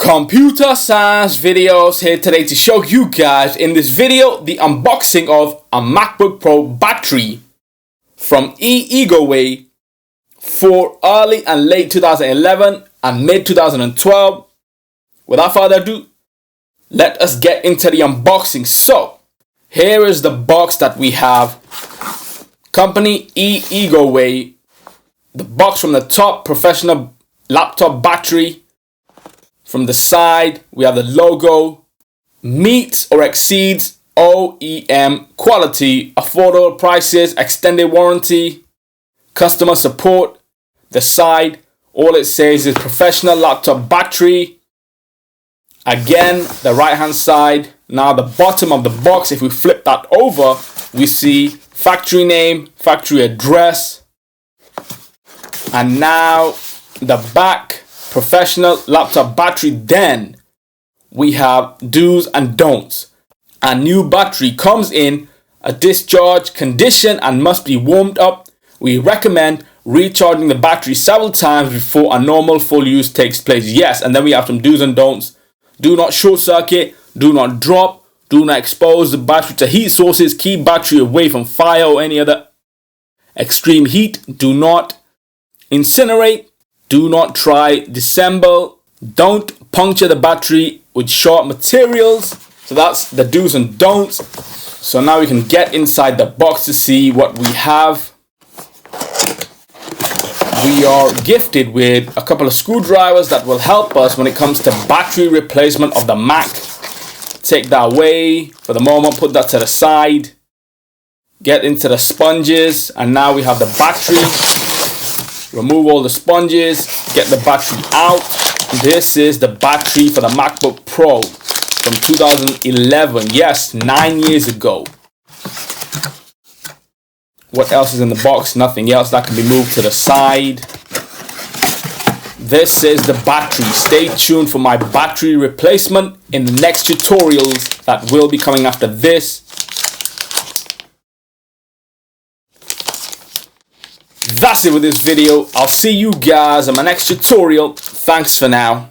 Computer science videos here today to show you guys in this video the unboxing of a MacBook Pro battery from EGOWAY for early and late 2011 and mid 2012. Without further ado, let us get into the unboxing. So here is the box that we have. Company EGOWAY. The box from the top, professional laptop battery. From the side, we have the logo, meets or exceeds OEM quality, affordable prices, extended warranty, customer support. The side, all it says is professional laptop battery. Again, the right hand side. Now the bottom of the box, if we flip that over, we see factory name, factory address, and now the back, professional laptop battery. Then we have do's and don'ts. A new battery comes in a discharge condition and must be warmed up. We recommend recharging the battery several times before a normal full use takes place. Yes, and then we have some do's and don'ts. Do not short circuit, do not drop, do not expose the battery to heat sources, keep battery away from fire or any other extreme heat, do not incinerate, do not try disassemble, don't puncture the battery with sharp materials. So that's the do's and don'ts. So now we can get inside the box to see what we have. We are gifted with a couple of screwdrivers that will help us when it comes to battery replacement of the Mac. Take that away for the moment, put that to the side. Get into the sponges, and now we have the battery. Remove all the sponges, get the battery out. This is the battery for the MacBook Pro from 2011. Yes, 9 years ago. What else is in the box? Nothing else. That can be moved to the side. This is the battery. Stay tuned for my battery replacement in the next tutorials that will be coming after this. That's it with this video. I'll see you guys in my next tutorial. Thanks for now.